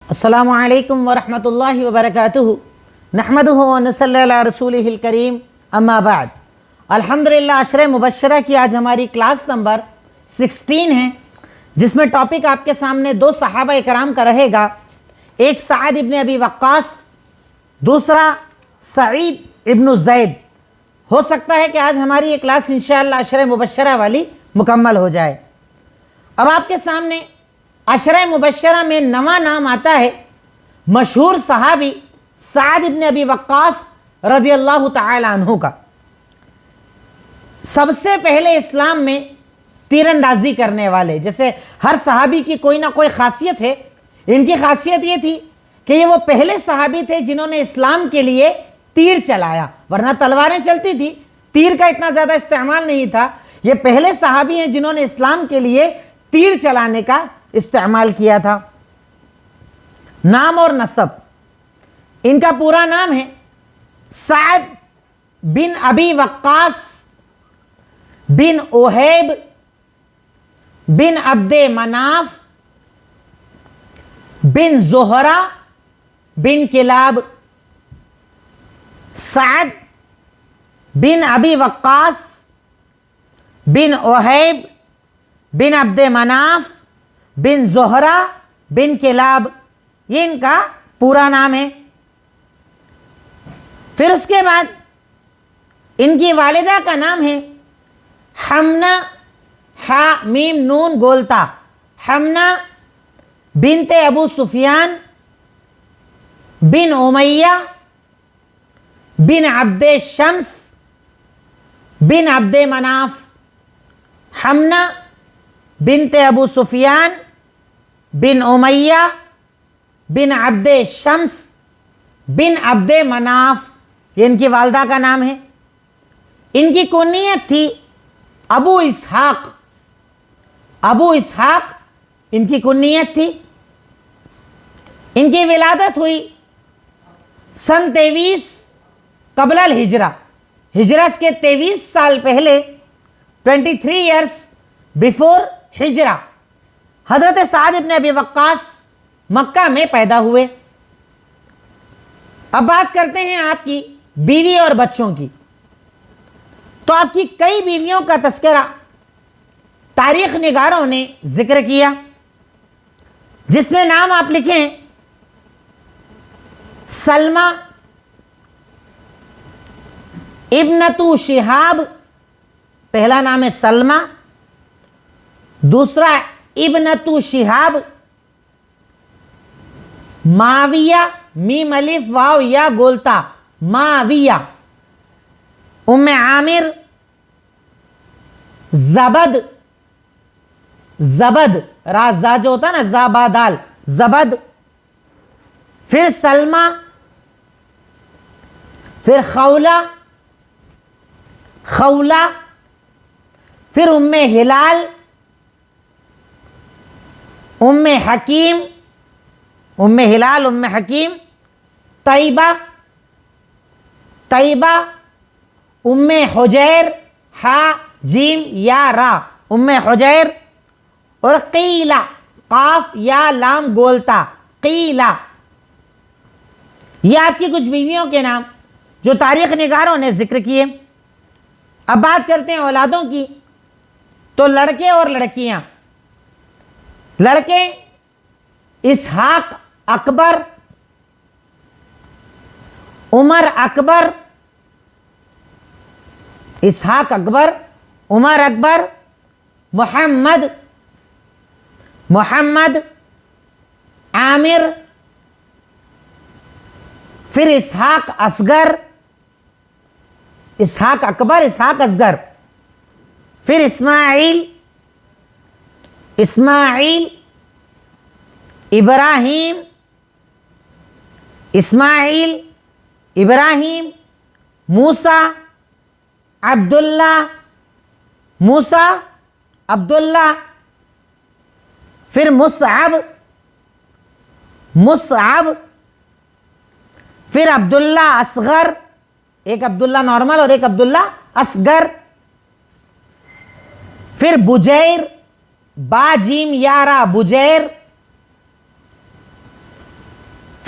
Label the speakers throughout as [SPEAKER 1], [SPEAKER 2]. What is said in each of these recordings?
[SPEAKER 1] السلام علیکم ورحمۃ اللہ وبرکاتہ نحمدہ ونصلی علی رسولہ الکریم اما بعد الحمدللہ عشر مبشرہ کی آج ہماری کلاس نمبر 16 ہے، جس میں ٹاپک آپ کے سامنے دو صحابہ اکرام کا رہے گا، ایک سعد ابن ابی وقاص، دوسرا سعید ابن زید۔ ہو سکتا ہے کہ آج ہماری یہ کلاس انشاءاللہ عشر مبشرہ والی مکمل ہو جائے۔ اب آپ کے سامنے عشرہ مبشرہ میں نواں نام آتا ہے مشہور صحابی سعد ابن ابی وقاص رضی اللہ تعالی عنہ کا۔ سب سے پہلے اسلام میں تیر اندازی کرنے والے، جیسے ہر صحابی کی کوئی نہ کوئی خاصیت ہے، ان کی خاصیت یہ تھی کہ یہ وہ پہلے صحابی تھے جنہوں نے اسلام کے لیے تیر چلایا، ورنہ تلواریں چلتی تھی، تیر کا اتنا زیادہ استعمال نہیں تھا۔ یہ پہلے صحابی ہیں جنہوں نے اسلام کے لیے تیر چلانے کا استعمال کیا تھا۔ نام اور نسب، ان کا پورا نام ہے سعد بن ابی وقاص بن اوہیب بن عبد مناف بن زہرہ بن کلاب۔ سعد بن ابی وقاص بن اوہیب بن عبد مناف بن زہرہ بن کلاب، یہ ان کا پورا نام ہے۔ پھر اس کے بعد ان کی والدہ کا نام ہے حمنہ، ہا میم نون گولتا، حمنہ بنت ابو سفیان بن امیہ بن عبد شمس بن عبد مناف۔ حمنہ بنت ابو سفیان بن امیہ بن عبد شمس بن عبد مناف، یہ ان کی والدہ کا نام ہے۔ ان کی کنیت تھی ابو اسحاق، ابو اسحاق ان کی کنیت تھی۔ ان کی ولادت ہوئی سن 23 قبل الہجرہ، ہجرت کے 23 سال پہلے، 23 ایئرس بیفور ہجرہ حضرت سعد ابن ابی وقاص مکہ میں پیدا ہوئے۔ اب بات کرتے ہیں آپ کی بیوی اور بچوں کی۔ تو آپ کی کئی بیویوں کا تذکرہ تاریخ نگاروں نے ذکر کیا، جس میں نام آپ لکھیں سلمہ ابنۃ شہاب، پہلا نام ہے سلمہ، دوسرا ابنۃ شہاب، معاویہ میم الف واو یا گولتا، معاویہ، ام عامر، زبد، زبد را زا جو ہوتا نا زا با دال، زبد، پھر سلمہ، پھر خولہ، خولہ، پھر ام ہلال، ام حکیم، ام ہلال ام حکیم، طیبہ، طیبہ، ام حجیر، ہا جیم یا را، ام حجیر، اور قیلہ، قاف یا لام گولتا، قیلہ۔ یہ آپ کی کچھ بیویوں کے نام جو تاریخ نگاروں نے ذکر کیے۔ اب بات کرتے ہیں اولادوں کی، تو لڑکے اور لڑکیاں۔ لڑکے اسحاق اکبر، عمر اکبر، اسحاق اکبر، عمر اکبر، محمد، محمد، عامر، پھر اسحاق اصغر، اسحاق اکبر، اسحاق اصغر، پھر اسماعیل، اسماعیل، ابراہیم، اسماعیل، ابراہیم، موسیٰ، عبداللہ، موسیٰ، عبداللہ، پھر مصعب، مصعب، پھر عبداللہ اصغر، ایک عبداللہ نارمل اور ایک عبداللہ اصغر، پھر بجیر، با جیم یارا، بجیر،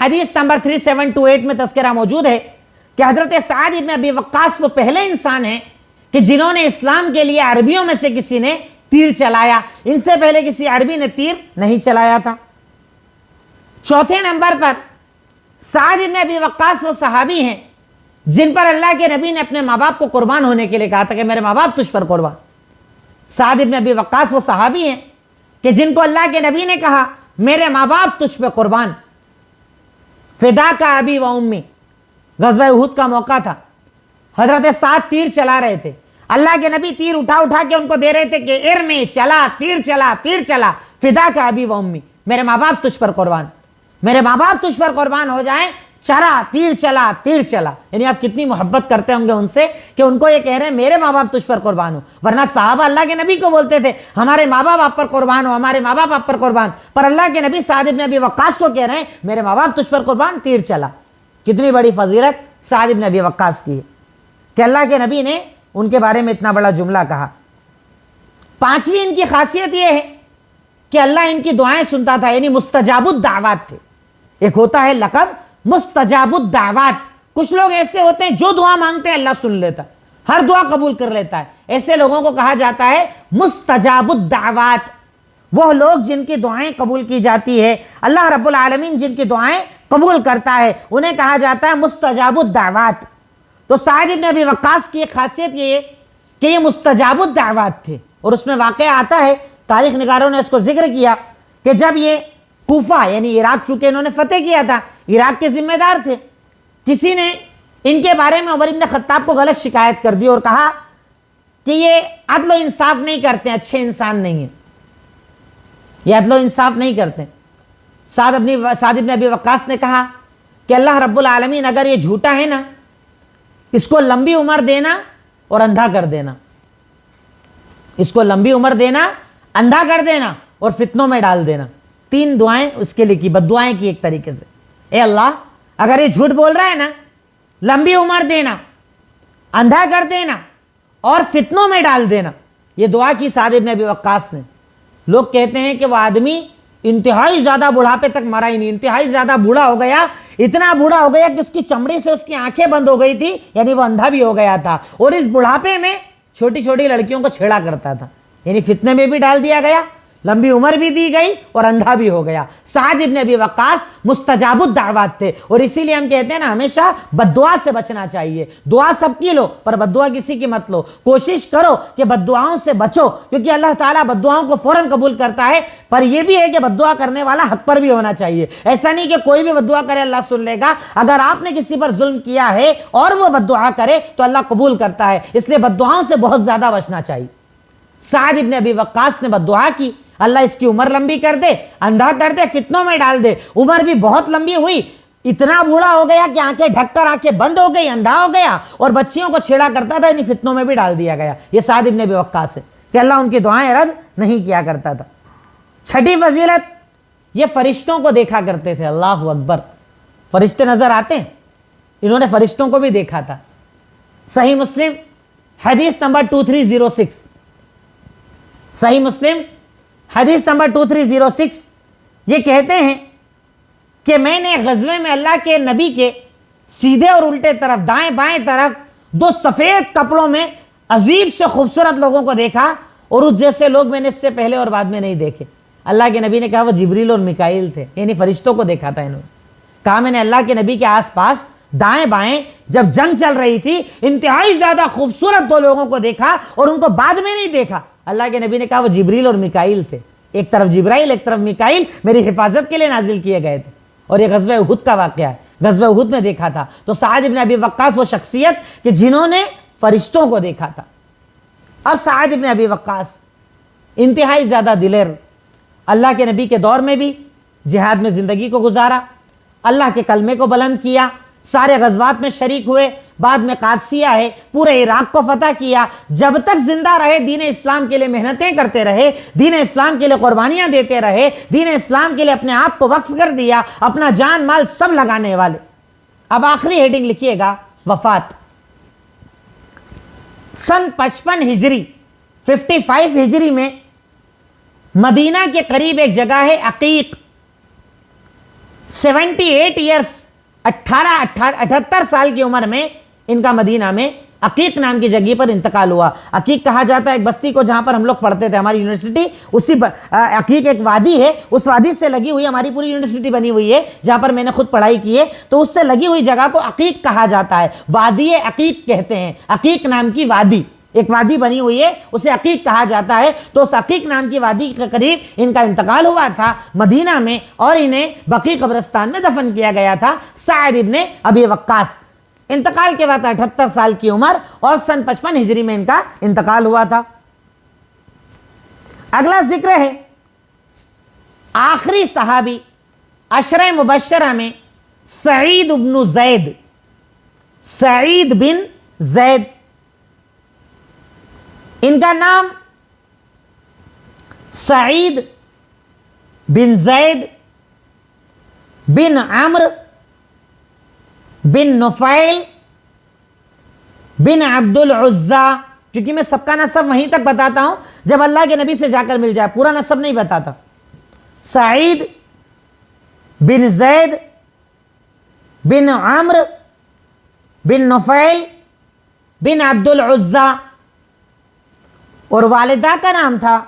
[SPEAKER 1] حدیث نمبر 3728 میں تذکرہ موجود ہے کہ حضرت سعد ابن ابی وقاص وہ پہلے انسان ہیں کہ جنہوں نے اسلام کے لیے عربیوں میں سے کسی نے تیر چلایا، ان سے پہلے کسی عربی نے تیر نہیں چلایا تھا۔ چوتھے نمبر پر سعد ابن ابی وقاص وہ صحابی ہیں جن پر اللہ کے نبی نے اپنے ماں باپ کو قربان ہونے کے لیے کہا تھا کہ میرے ماں باپ تجھ پر قربان۔ سعد ابن ابی وقاص وہ صحابی ہیں کہ جن کو اللہ کے نبی نے کہا میرے ماں باپ تجھ پہ قربان۔ فدا کا ابی و امی، غزوہ احد کا موقع تھا، حضرت سعد تیر چلا رہے تھے، اللہ کے نبی تیر اٹھا اٹھا کے ان کو دے رہے تھے کہ ارمی چلا، تیر چلا، تیر چلا، فدا کا ابی و امی، میرے ماں باپ تجھ پر قربان، میرے ماں باپ تجھ پر قربان ہو جائیں، چلا تیر چلا، تیر چلا۔ یعنی آپ کتنی محبت کرتے ہوں گے ان سے کہ ان کو یہ کہہ رہے ہیں میرے ماں باپ تجھ پر قربان ہو، ورنہ صحابہ اللہ کے نبی کو بولتے تھے ہمارے ماں باپ آپ پر قربان ہو، ہمارے ماں باپ آپ پر قربان، پر اللہ کے نبی سعد ابن ابی وقاص کو کہہ رہے ہیں میرے ماں باپ تجھ پر قربان، تیر چلا۔ کتنی بڑی فضیلت سعد ابن ابی وقاص کی ہے کہ اللہ کے نبی نے ان کے بارے میں اتنا بڑا جملہ کہا۔ پانچویں ان کی خاصیت یہ ہے کہ اللہ ان کی دعائیں سنتا تھا، یعنی مستجاب الدعوات تھے۔ ایک ہوتا ہے لقب مستجاب الدعوات، کچھ لوگ ایسے ہوتے ہیں جو دعا مانگتے ہیں اللہ سن لیتا ہے، ہر دعا قبول کر لیتا ہے، ایسے لوگوں کو کہا جاتا ہے مستجاب الدعوات، وہ لوگ جن کی دعائیں قبول کی جاتی ہے، اللہ رب العالمین جن کی دعائیں قبول کرتا ہے انہیں کہا جاتا ہے مستجاب الدعوات۔ تو سعد ابن ابی وقاص کی ایک خاصیت یہ ہے کہ یہ مستجاب الدعوات تھے، اور اس میں واقعہ آتا ہے، تاریخ نگاروں نے اس کو ذکر کیا کہ جب یہ کوفہ یعنی عراق چونکہ انہوں نے فتح کیا تھا، عراق کے ذمہ دار تھے، کسی نے ان کے بارے میں عمر بن خطاب کو غلط شکایت کر دی اور کہا کہ یہ عدل و انصاف نہیں کرتے، اچھے انسان نہیں ہیں، یہ عدل و انصاف نہیں کرتے۔ سعد ابن ابی وقاص نے کہا کہ اللہ رب العالمین اگر یہ جھوٹا ہے نا، اس کو لمبی عمر دینا اور اندھا کر دینا، اس کو لمبی عمر دینا، اندھا کر دینا اور فتنوں میں ڈال دینا۔ تین دعائیں اس کے لیے کی، بد دعائیں کی ایک طریقے سے، اے اللہ اگر یہ جھوٹ بول رہا ہے نا، لمبی عمر دینا، اندھا کر دینا اور فتنوں میں ڈال دینا۔ یہ دعا کی سعد ابن ابی وقاص نے۔ لوگ کہتے ہیں کہ وہ آدمی انتہائی زیادہ بڑھاپے تک مرا ہی نہیں، انتہائی زیادہ بوڑھا ہو گیا، اتنا بوڑھا ہو گیا کہ اس کی چمڑی سے اس کی آنکھیں بند ہو گئی تھی، یعنی وہ اندھا بھی ہو گیا تھا، اور اس بڑھاپے میں چھوٹی چھوٹی لڑکیوں کو چھیڑا کرتا تھا، یعنی فتنے میں بھی ڈال دیا گیا، لمبی عمر بھی دی گئی اور اندھا بھی ہو گیا۔ سعد ابن ابی وقاص مستجاب الدعوات تھے، اور اسی لیے ہم کہتے ہیں نا ہمیشہ بد دعا سے بچنا چاہیے۔ دعا سب کی لو پر بد دعا کسی کی مت لو، کوشش کرو کہ بد دعاؤں سے بچو، کیونکہ اللہ تعالیٰ بد دعاؤں کو فوراً قبول کرتا ہے، پر یہ بھی ہے کہ بد دعا کرنے والا حق پر بھی ہونا چاہیے۔ ایسا نہیں کہ کوئی بھی بد دعا کرے اللہ سن لے گا، اگر آپ نے کسی پر ظلم کیا ہے اور وہ بد دعا کرے تو اللہ قبول کرتا ہے، اس لیے بد دعاؤں سے بہت زیادہ بچنا چاہیے۔ سعد ابن ابی وقاص نے بد دعا کی، اللہ اس کی عمر لمبی کر دے، اندھا کر دے، فتنوں میں ڈال دے۔ عمر بھی بہت لمبی ہوئی، اتنا بوڑھا ہو گیا کہ آنکھیں ڈھک کر آنکھیں بند ہو گئی، اندھا ہو گیا، اور بچیوں کو چھیڑا کرتا تھا، یعنی فتنوں میں بھی ڈال دیا گیا۔ یہ سعد ابن ابی وقاص ہے کہ اللہ ان کی دعائیں رد نہیں کیا کرتا تھا۔ چھٹی فضیلت، یہ فرشتوں کو دیکھا کرتے تھے۔ اللہ اکبر، فرشتے نظر آتے ہیں، انہوں نے فرشتوں کو بھی دیکھا تھا۔ صحیح مسلم حدیث نمبر 2306، صحیح مسلم حدیث نمبر 2306، یہ کہتے ہیں کہ میں نے غزوے میں اللہ کے نبی کے سیدھے اور الٹے طرف، دائیں بائیں طرف دو سفید کپڑوں میں عجیب سے خوبصورت لوگوں کو دیکھا، اور اس جیسے لوگ میں نے اس سے پہلے اور بعد میں نہیں دیکھے۔ اللہ کے نبی نے کہا وہ جبریل اور میکائیل تھے، یعنی فرشتوں کو دیکھا تھا انہوں نے۔ کہا میں نے اللہ کے نبی کے آس پاس دائیں بائیں جب جنگ چل رہی تھی انتہائی زیادہ خوبصورت دو لوگوں کو دیکھا، اور ان کو بعد میں نہیں دیکھا۔ اللہ کے نبی نے کہا وہ جبریل اور میکائیل تھے، ایک طرف جبرائیل ایک طرف میکائیل میری حفاظت کے لیے نازل کیے گئے تھے۔ اور یہ غزوہ احد کا واقعہ ہے، غزوہ احد میں دیکھا تھا۔ تو سعد ابن ابی وقاص وہ شخصیت کہ جنہوں نے فرشتوں کو دیکھا تھا۔ اب سعد ابن ابی وقاص انتہائی زیادہ دلیر، اللہ کے نبی کے دور میں بھی جہاد میں زندگی کو گزارا، اللہ کے کلمے کو بلند کیا، سارے غزوات میں شریک ہوئے، بعد میں قادسیہ ہے، پورے عراق کو فتح کیا۔ جب تک زندہ رہے دین اسلام کے لیے محنتیں کرتے رہے، دین اسلام کے لیے قربانیاں دیتے رہے، دین اسلام کے لیے اپنے آپ کو وقف کر دیا، اپنا جان مال سب لگانے والے۔ اب آخری ہیڈنگ لکھیے گا، وفات۔ سن 55 ہجری 55 ہجری میں مدینہ کے قریب ایک جگہ ہے عقیق، 78 ایئرس 78 سال کی عمر میں ان کا مدینہ میں عقیق نام کی جگہ پر انتقال ہوا. عقیق کہا جاتا ہے ایک بستی کو جہاں پر ہم لوگ پڑھتے تھے ہماری یونیورسٹی, اسی عقیق ایک وادی ہے, اس وادی سے لگی ہوئی ہماری پوری یونیورسٹی بنی ہوئی ہے جہاں پر میں نے خود پڑھائی کی ہے, تو اس سے لگی ہوئی جگہ کو عقیق کہا جاتا ہے, وادی عقیق کہتے ہیں. عقیق نام کی وادی, ایک وادی بنی ہوئی ہے, اسے عقیق کہا جاتا ہے. تو اس عقیق نام کی وادی کے قریب ان کا انتقال ہوا تھا مدینہ میں, اور انہیں بقیع قبرستان میں دفن کیا گیا تھا. سعد ابن ابی وقاص, انتقال کے بعد 78 سال کی عمر, اور سن 55 ہجری میں ان کا انتقال ہوا تھا. اگلا ذکر ہے آخری صحابی عشرہ مبشرہ میں سعید بن زید, سعید بن زید. ان کا نام سعید بن زید بن عمرو بن نفیل بن عبد العزا, کیونکہ میں سب کا نسب وہیں تک بتاتا ہوں جب اللہ کے نبی سے جا کر مل جائے, پورا نسب نہیں بتاتا. سعید بن زید بن عمرو بن نفیل بن عبد العزا, اور والدہ کا نام تھا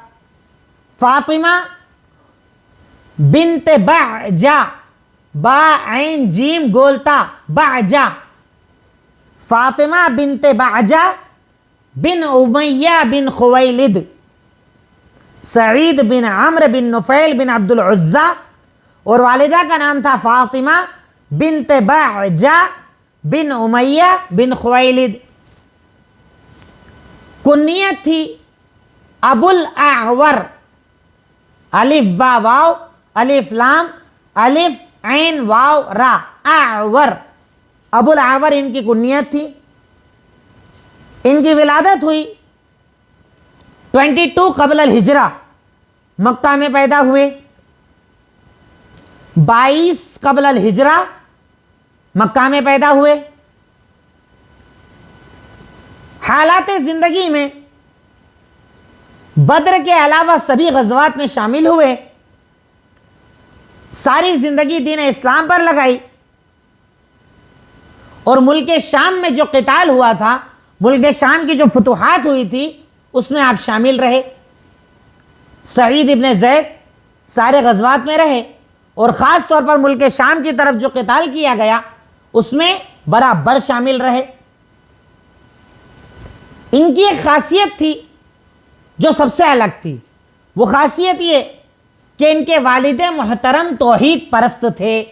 [SPEAKER 1] فاطمہ بنت بعجہ, با عین جیم گولتا بعجہ, فاطمہ بنت بعجہ بن امیہ بن خویلد. سعید بن عمرو بن نفیل بن عبد العزا, اور والدہ کا نام تھا فاطمہ بنت بعجہ بن امیہ بن خویلد. کنیت تھی ابو الاعور, الف با واو الف لام الف عین واو را, اعور, ابو الاعور ان کی کنیت تھی. ان کی ولادت ہوئی 22 قبل الہجرہ, مکہ میں پیدا ہوئے. 22 قبل الہجرہ مکہ میں پیدا ہوئے. حالات زندگی میں بدر کے علاوہ سبھی غزوات میں شامل ہوئے. ساری زندگی دین اسلام پر لگائی, اور ملک شام میں جو قتال ہوا تھا, ملک شام کی جو فتوحات ہوئی تھی, اس میں آپ شامل رہے. سعید ابن زید سارے غزوات میں رہے, اور خاص طور پر ملک شام کی طرف جو قتال کیا گیا اس میں برابر شامل رہے. ان کی ایک خاصیت تھی جو سب سے الگ تھی, وہ خاصیت یہ کہ ان کے والد محترم توحید پرست تھے.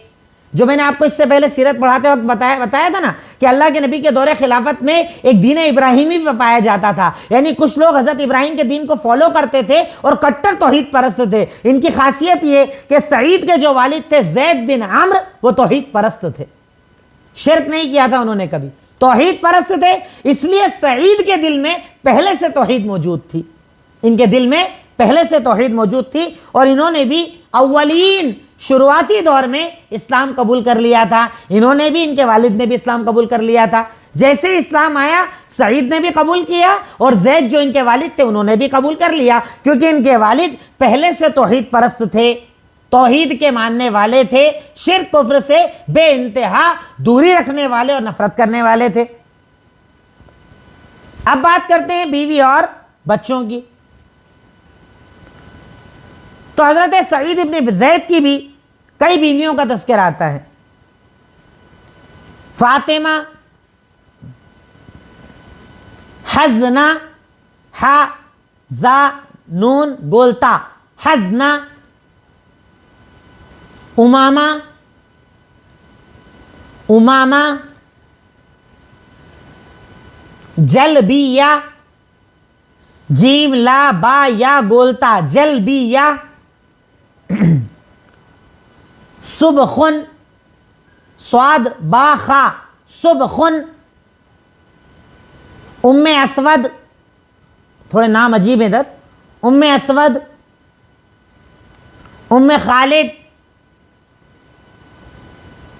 [SPEAKER 1] جو میں نے آپ کو اس سے پہلے سیرت پڑھاتے وقت بتایا تھا نا کہ اللہ کے نبی کے دور خلافت میں ایک دین ابراہیمی بھی پایا جاتا تھا, یعنی کچھ لوگ حضرت ابراہیم کے دین کو فالو کرتے تھے اور کٹر توحید پرست تھے. ان کی خاصیت یہ کہ سعید کے جو والد تھے زید بن عمرو, وہ توحید پرست تھے, شرک نہیں کیا تھا انہوں نے کبھی, توحید پرست تھے. اس لیے سعید کے دل میں پہلے سے توحید موجود تھی, ان کے دل میں پہلے سے توحید موجود تھی, اور انہوں نے بھی اولین شروعاتی دور میں اسلام قبول کر لیا تھا. انہوں نے بھی, ان کے والد نے بھی اسلام قبول کر لیا تھا. جیسے ہی اسلام آیا سعید نے بھی قبول کیا, اور زید جو ان کے والد تھے انہوں نے بھی قبول کر لیا, کیونکہ ان کے والد پہلے سے توحید پرست تھے, توحید کے ماننے والے تھے, شرک کفر سے بے انتہا دوری رکھنے والے اور نفرت کرنے والے تھے. اب بات کرتے ہیں بیوی اور بچوں کی. تو حضرت سعید ابن زید کی بھی کئی بیویوں کا تذکرہ آتا ہے. فاطمہ, حزنا, ہا زا نون گولتا, حزنا. امامہ, امامہ. جلبیہ, جیم لا با یا گولتا, جلبیہ. صبخن, صاد با خا, صبخن. ام اسود, تھوڑے نام عجیب ہیں ادھر, ام اسود, ام خالد,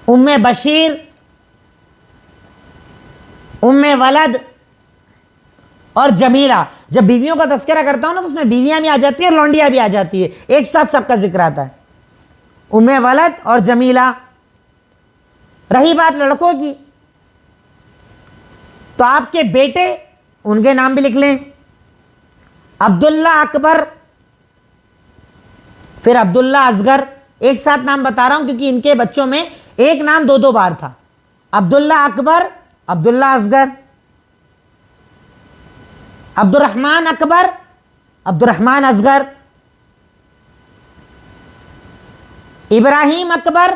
[SPEAKER 1] ام بشیر, ام ولد اور جمیلہ. جب بیویوں کا تذکرہ کرتا ہوں نا تو اس میں بیویاں بھی آ جاتی ہیں اور لونڈیاں بھی آ جاتی ہے, ایک ساتھ سب کا ذکر آتا ہے. ام ولد اور جمیلہ. رہی بات لڑکوں کی، تو آپ کے بیٹے ان کے نام بھی لکھ لیں، عبداللہ اکبر، پھر عبداللہ اصغر. ایک ساتھ نام بتا رہا ہوں کیونکہ ان کے بچوں میں ایک نام دو بار تھا. عبداللہ اکبر، عبداللہ اصغر. عبد الرحمن اکبر، عبد الرحمن اصغر. ابراہیم اکبر،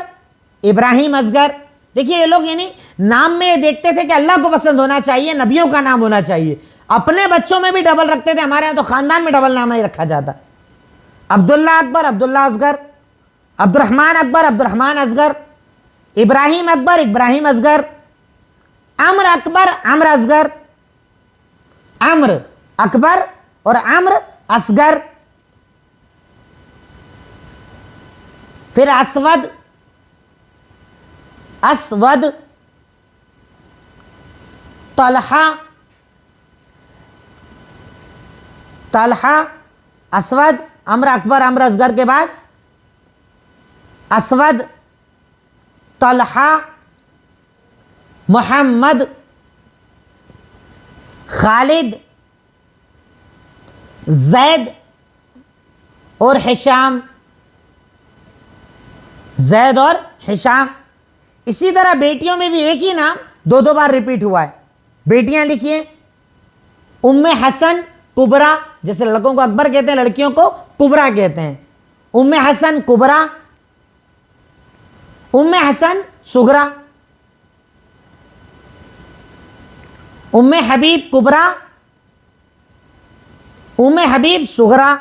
[SPEAKER 1] ابراہیم اصغر. دیکھیے یہ لوگ یعنی نام میں دیکھتے تھے کہ اللہ کو پسند ہونا چاہیے، نبیوں کا نام ہونا چاہیے. اپنے بچوں میں بھی ڈبل رکھتے تھے، ہمارے یہاں تو خاندان میں ڈبل نام نہیں رکھا جاتا. عبداللہ اکبر، عبداللہ اصغر. عبد الرحمن اکبر، عبد الرحمن اصغر. ابراہیم اکبر، ابراہیم اصغر. عمر اکبر، عمر اصغر. عمر اکبر اور عمر اصغر. پھر اسود، اسود. طلحہ، طلحہ، اسود. عمر اکبر عمر اصغر کے بعد اسود، طلحہ، محمد، خالد، زید اور حشام. زید اور حشام. اسی طرح بیٹیوں میں بھی ایک ہی نام دو بار ریپیٹ ہوا ہے. بیٹیاں لکھیے، ام حسن کبرا، جیسے لڑکوں کو اکبر کہتے ہیں لڑکیوں کو کبرا کہتے ہیں. ام حسن کبرا، ام حسن صغرا. ام حبیب کبرا، ام حبیب صغرا.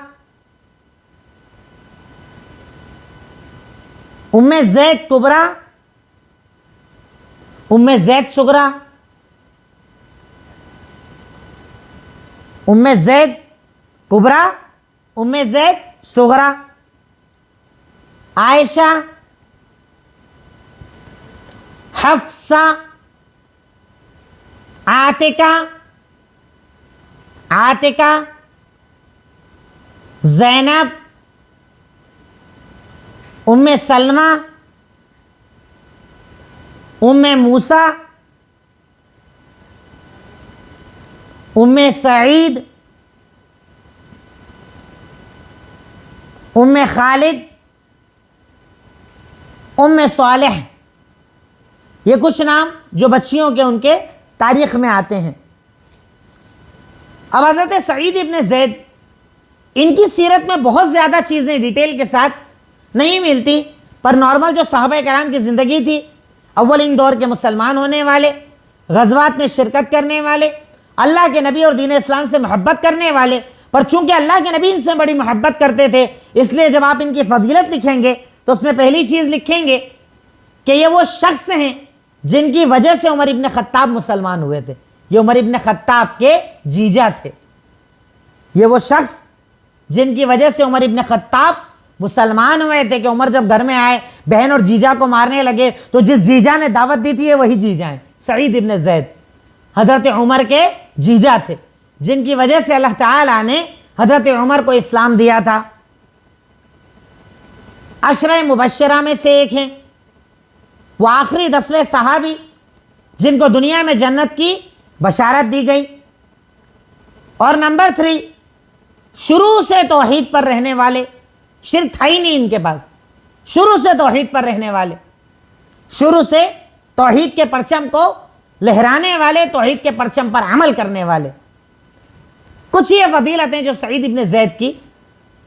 [SPEAKER 1] ام زید کبرا، ام زید صغرا. ام زید کبرا، ام زید صغرا. عائشہ، حفصہ، عاتقہ، عاتقہ، زینب، ام سلمہ، ام موسیٰ، ام سعید، ام خالد، ام صالح. یہ کچھ نام جو بچیوں کے ان کے تاریخ میں آتے ہیں. اب حضرت سعید ابن زید، ان کی سیرت میں بہت زیادہ چیزیں ڈیٹیل کے ساتھ نہیں ملتی، پر نارمل جو صحابہ کرام کی زندگی تھی، اولین دور کے مسلمان ہونے والے، غزوات میں شرکت کرنے والے، اللہ کے نبی اور دین اسلام سے محبت کرنے والے. پر چونکہ اللہ کے نبی ان سے بڑی محبت کرتے تھے، اس لیے جب آپ ان کی فضیلت لکھیں گے تو اس میں پہلی چیز لکھیں گے کہ یہ وہ شخص ہیں جن کی وجہ سے عمر ابن خطاب مسلمان ہوئے تھے. یہ عمر ابن خطاب کے جیجا تھے. یہ وہ شخص جن کی وجہ سے عمر ابن خطاب مسلمان ہوئے تھے کہ عمر جب گھر میں آئے بہن اور جیجا کو مارنے لگے تو جس جیجا نے دعوت دی تھی یہ وہی جیجا ہیں. سعید ابن زید حضرت عمر کے جیجا تھے، جن کی وجہ سے اللہ تعالیٰ نے حضرت عمر کو اسلام دیا تھا. عشرہ مبشرہ میں سے ایک ہیں. وہ آخری 10ویں صحابی جن کو دنیا میں جنت کی بشارت دی گئی. اور نمبر 3، شروع سے توحید پر رہنے والے، شرک تھا ہی نہیں ان کے پاس، شروع سے توحید پر رہنے والے، شروع سے توحید کے پرچم کو لہرانے والے، توحید کے پرچم پر عمل کرنے والے. کچھ یہ فضیلتیں جو سعید ابن زید کی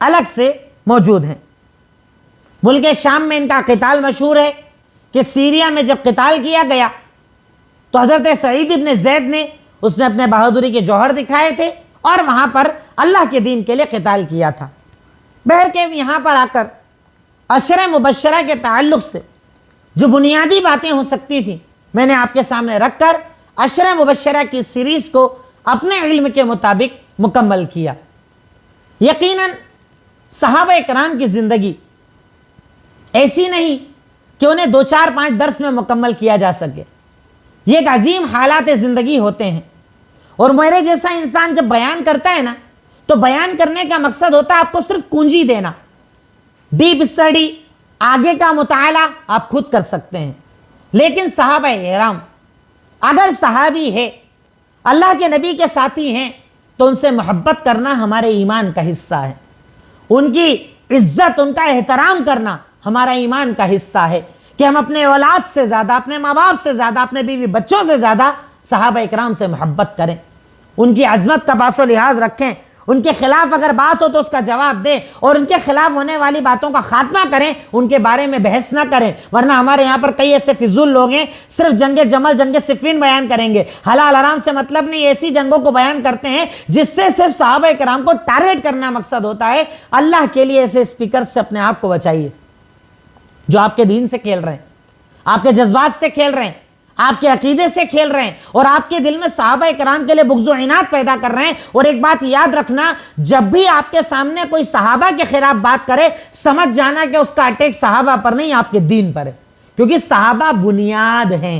[SPEAKER 1] الگ سے موجود ہیں. ملک شام میں ان کا قتال مشہور ہے کہ سیریا میں جب قتال کیا گیا تو حضرت سعید ابن زید نے اس میں اپنے بہادری کے جوہر دکھائے تھے اور وہاں پر اللہ کے دین کے لیے قتال کیا تھا. بہر کے یہاں پر آ کر عشرہ مبشرہ کے تعلق سے جو بنیادی باتیں ہو سکتی تھیں میں نے آپ کے سامنے رکھ کر عشرہ مبشرہ کی سیریز کو اپنے علم کے مطابق مکمل کیا. یقیناً صحابہ کرام کی زندگی ایسی نہیں کہ انہیں 2 4 5 درس میں مکمل کیا جا سکے. یہ ایک عظیم حالات زندگی ہوتے ہیں، اور میرے جیسا انسان جب بیان کرتا ہے نا تو بیان کرنے کا مقصد ہوتا ہے آپ کو صرف کنجی دینا. ڈیپ اسٹڈی، آگے کا مطالعہ آپ خود کر سکتے ہیں. لیکن صحابہ کرام اگر صحابی ہے، اللہ کے نبی کے ساتھی ہیں، تو ان سے محبت کرنا ہمارے ایمان کا حصہ ہے، ان کی عزت، ان کا احترام کرنا ہمارا ایمان کا حصہ ہے کہ ہم اپنے اولاد سے زیادہ، اپنے ماں باپ سے زیادہ، اپنے بیوی بچوں سے زیادہ صحابہ اکرام سے محبت کریں، ان کی عظمت کا پاس و لحاظ رکھیں، ان کے خلاف اگر بات ہو تو اس کا جواب دیں، اور ان کے خلاف ہونے والی باتوں کا خاتمہ کریں، ان کے بارے میں بحث نہ کریں۔ ورنہ ہمارے یہاں پر کئی ایسے فضول لوگ ہیں، صرف جنگ جمل، جنگ صفین بیان کریں گے، حلال حرام سے مطلب نہیں، ایسی جنگوں کو بیان کرتے ہیں جس سے صرف صحابہ کرام کو ٹارگٹ کرنا مقصد ہوتا ہے۔ اللہ کے لیے ایسے اسپیکر سے اپنے آپ کو بچائیے جو آپ کے دین سے کھیل رہے ہیں، آپ کے جذبات سے کھیل رہے ہیں، آپ کے عقیدے سے کھیل رہے ہیں، اور آپ کے دل میں صحابہ کرام کے لیے بغض و عناد پیدا کر رہے ہیں۔ اور ایک بات یاد رکھنا، جب بھی آپ کے سامنے کوئی صحابہ کے خلاف بات کرے، سمجھ جانا کہ اس کا اٹیک صحابہ پر نہیں، آپ کے دین پر ہے، کیونکہ صحابہ بنیاد ہیں۔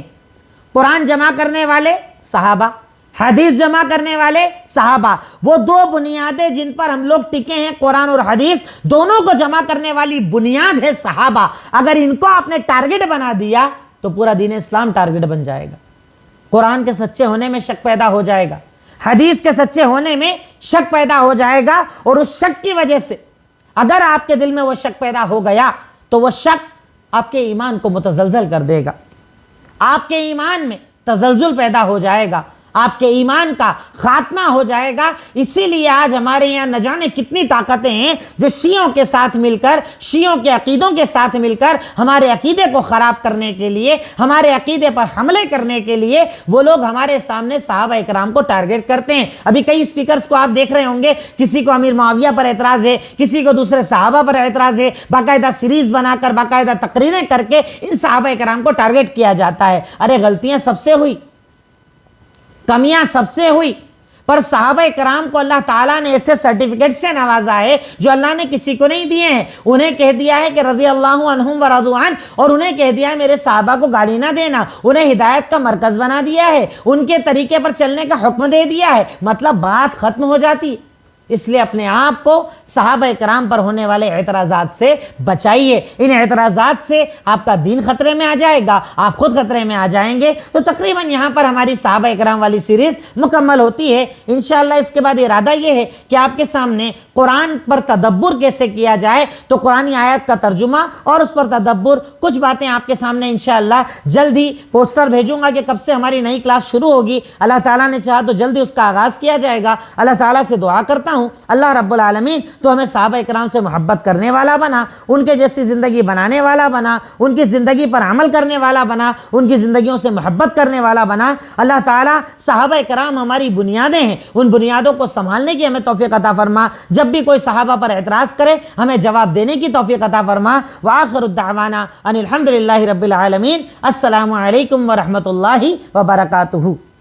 [SPEAKER 1] قرآن جمع کرنے والے صحابہ، حدیث جمع کرنے والے صحابہ، وہ دو بنیادیں جن پر ہم لوگ ٹکے ہیں، قرآن اور حدیث، دونوں کو جمع کرنے والی بنیاد ہے صحابہ۔ اگر ان کو آپ نے ٹارگٹ بنا دیا تو پورا دین اسلام ٹارگٹ بن جائے گا، قرآن کے سچے ہونے میں شک پیدا ہو جائے گا، حدیث کے سچے ہونے میں شک پیدا ہو جائے گا، اور اس شک کی وجہ سے اگر آپ کے دل میں وہ شک پیدا ہو گیا تو وہ شک آپ کے ایمان کو متزلزل کر دے گا، آپ کے ایمان میں تزلزل پیدا ہو جائے گا، آپ کے ایمان کا خاتمہ ہو جائے گا۔ اسی لیے آج ہمارے یہاں نہ جانے کتنی طاقتیں ہیں جو شیعوں کے ساتھ مل کر، شیعوں کے عقیدوں کے ساتھ مل کر ہمارے عقیدے کو خراب کرنے کے لیے، ہمارے عقیدے پر حملے کرنے کے لیے وہ لوگ ہمارے سامنے صحابہ اکرام کو ٹارگٹ کرتے ہیں۔ ابھی کئی اسپیکرز کو آپ دیکھ رہے ہوں گے، کسی کو امیر معاویہ پر اعتراض ہے، کسی کو دوسرے صحابہ پر اعتراض ہے، باقاعدہ سیریز بنا کر، باقاعدہ تقریریں کر کے ان صحابہ اکرام کو ٹارگٹ کیا جاتا ہے۔ ارے غلطیاں سب سے ہوئی، کمیاں سب سے ہوئی، پر صحابہ کرام کو اللہ تعالیٰ نے ایسے سرٹیفکیٹ سے نوازا ہے جو اللہ نے کسی کو نہیں دیے ہیں۔ انہیں کہہ دیا ہے کہ رضی اللہ عنہم ورضوا عنہ، اور انہیں کہہ دیا ہے میرے صحابہ کو گالی نہ دینا، انہیں ہدایت کا مرکز بنا دیا ہے، ان کے طریقے پر چلنے کا حکم دے دیا ہے، مطلب بات ختم ہو جاتی ہے۔ اس لیے اپنے آپ کو صحابہ کرام پر ہونے والے اعتراضات سے بچائیے، ان اعتراضات سے آپ کا دین خطرے میں آ جائے گا، آپ خود خطرے میں آ جائیں گے۔ تو تقریباً یہاں پر ہماری صحابہ کرام والی سیریز مکمل ہوتی ہے۔ انشاءاللہ اس کے بعد ارادہ یہ ہے کہ آپ کے سامنے قرآن پر تدبر کیسے کیا جائے، تو قرآنی آیات کا ترجمہ اور اس پر تدبر، کچھ باتیں آپ کے سامنے انشاءاللہ جلد ہی پوسٹر بھیجوں گا کہ کب سے ہماری نئی کلاس شروع ہوگی۔ اللہ تعالیٰ نے چاہا تو جلدی اس کا آغاز کیا جائے گا۔ اللہ تعالیٰ سے دعا کرتا ہوں اللہ رب العالمین تو ہمیں صحابہ اکرام سے محبت کرنے والا بنا، ان کے جیسی زندگی بنانے والا بنا، ان کی زندگی پر عمل کرنے والا بنا، ان کی زندگیوں سے محبت کرنے والا بنا۔ اللہ تعالیٰ صحابہ اکرام ہماری بنیادیں ہیں، ان بنیادوں کو سنبھالنے کی ہمیں توفیق عطا فرما۔ جب بھی کوئی صحابہ پر اعتراض کرے ہمیں جواب دینے کی توفیق عطا فرما۔ وآخر الدعوانا ان الحمدللہ رب العالمین۔ السلام علیکم ورحمۃ اللہ وبرکاتہ۔